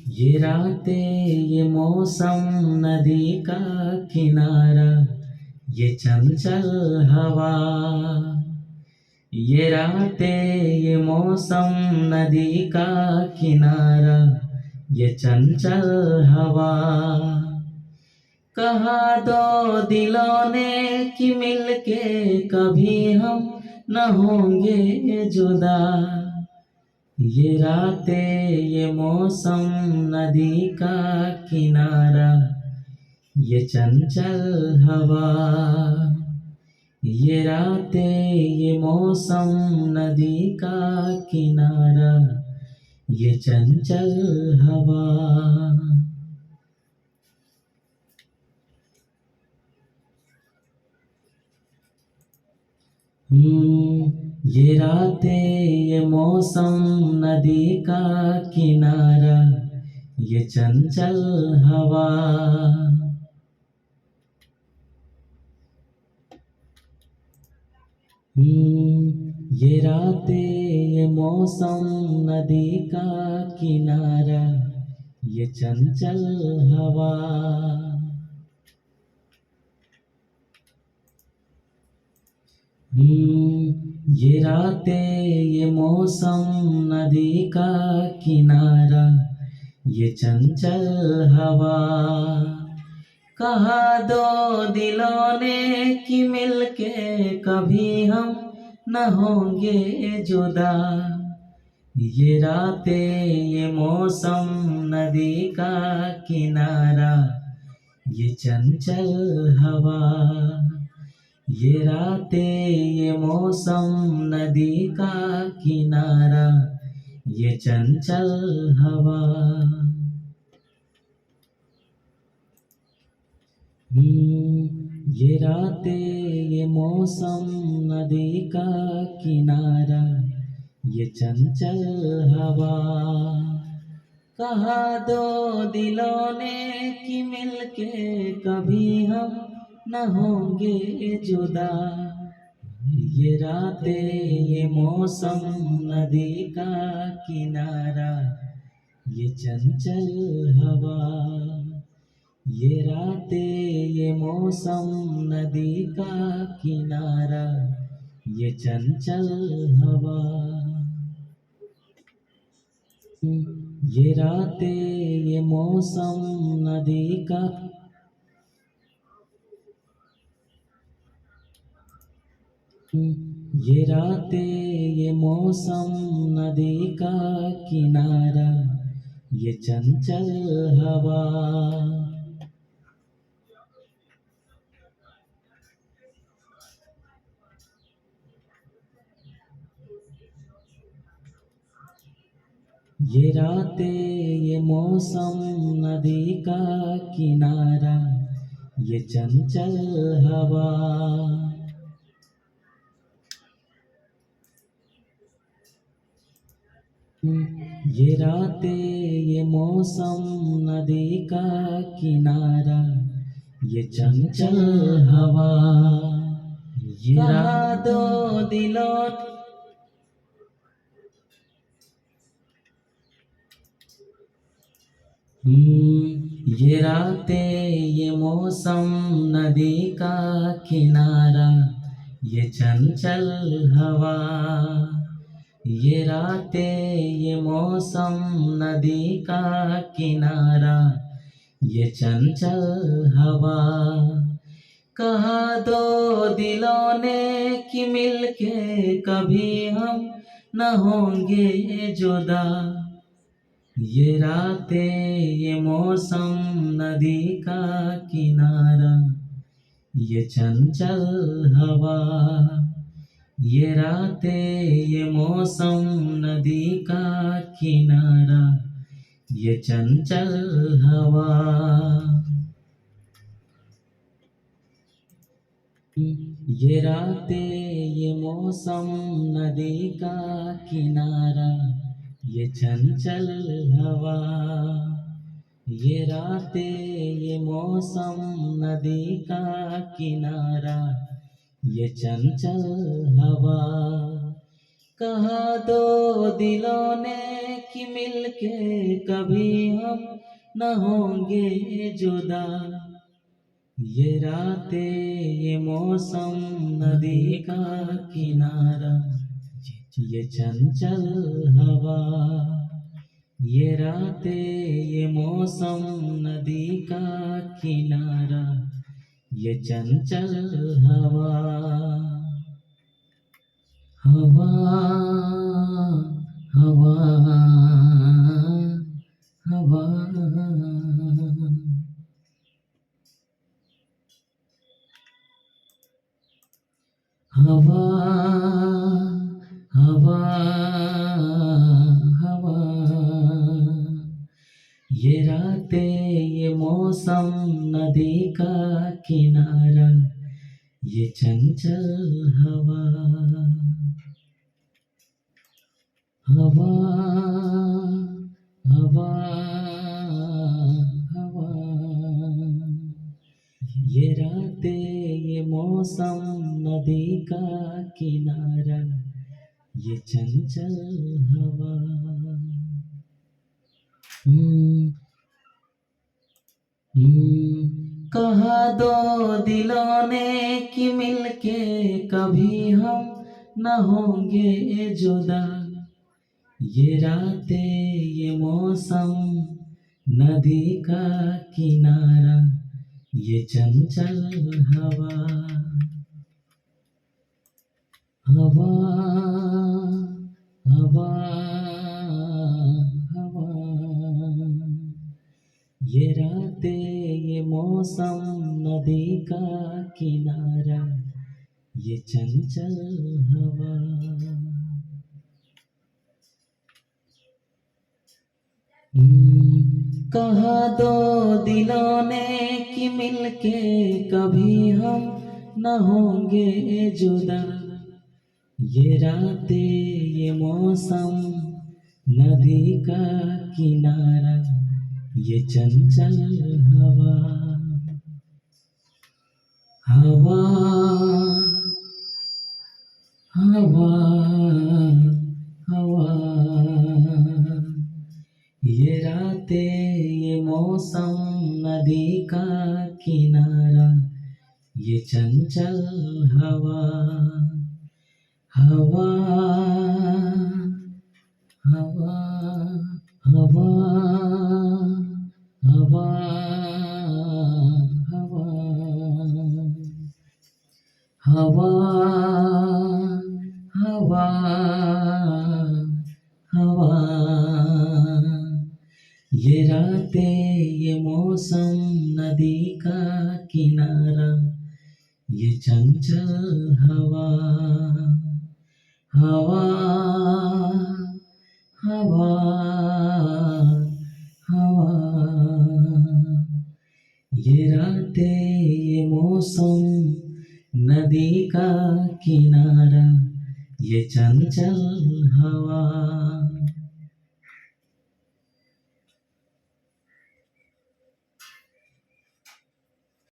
ये रातें ये मौसम नदी का किनारा ये चंचल हवा। ये रातें ये मौसम नदी का किनारा ये चंचल हवा। कहा दो दिलों ने कि मिलके कभी हम न होंगे जुदा। ये रातें ये मौसम नदी का किनारा ये चंचल हवा। ये रातें ये मौसम नदी का किनारा ये चंचल हवा। ये रातें ये मौसम नदी का किनारा ये चंचल हवा। ये रातें ये मौसम नदी का किनारा ये चंचल हवा। ये रातें ये मौसम नदी का किनारा ये चंचल हवा। कहा दो दिलों ने कि मिलके कभी हम न होंगे जुदा। ये रातें ये मौसम नदी का किनारा ये चंचल हवा। ये रातें ये मौसम नदी का किनारा ये चंचल हवा। ये रातें ये मौसम नदी का किनारा ये चंचल हवा। कहा दो दिलों ने कि मिलके कभी हम न होंगे जुदा। ये रातें ये मौसम नदी का किनारा ये चंचल हवा। ये रातें ये मौसम नदी का किनारा ये चंचल हवा। ये रातें ये मौसम नदी का ये रातें ये मौसम नदी का किनारा ये चंचल हवा। ये रातें ये मौसम नदी का किनारा ये चंचल हवा। ये रातें ये मौसम नदी का किनारा ये चंचल हवा। ये रात दो दिलों ये रातें ये मौसम नदी का किनारा ये चंचल हवा। ये रातें ये मौसम नदी का किनारा ये चंचल हवा। कहा दो दिलों ने कि मिलके कभी हम न होंगे जुदा। ये रातें ये मौसम नदी का किनारा ये चंचल हवा। ये रातें ये मौसम नदी का किनारा ये चंचल हवा। ये रातें ये मौसम नदी का किनारा ये चंचल हवा। ये रातें ये मौसम नदी का किनारा ये चंचल हवा। कहा दो दिलों ने कि मिलके कभी हम न होंगे जुदा। ये रातें ये मौसम नदी का किनारा, ये चंचल हवा। ये रातें ये मौसम नदी का किनारा, ये चंचल हवा। हवा हवा हवा हवा हवा हवा। ये रातें ये मौसम नदी का किनारा, ये चंचल हवा। हवा हवा हवा। ये रातें ये मौसम नदी का किनारा, ये चंचल हवा। कहा दो दिलों ने कि मिलके कभी हम न होंगे जुदा। ये रातें ये मौसम नदी का किनारा, ये चंचल हवा। हवा हवा हवा। ये रातें ये मौसम नदी का किनारा, ये चंचल हवा। कहा दो दिलों ने कि मिलके कभी हम न होंगे जुदा। ये रातें ये मौसम नदी का किनारा, ये चंचल हवा। हवा हवा हवा। ये रातें ये मौसम नदी का किनारा, ये चंचल हवा। हवा हवा हवा हवा हवा हवा हवा। ये रातें ये मौसम नदी का किनारा, ये चंचल हवा। हवा हवा हवा। ये रातें ये मौसम नदी का किनारा, ये चंचल हवा।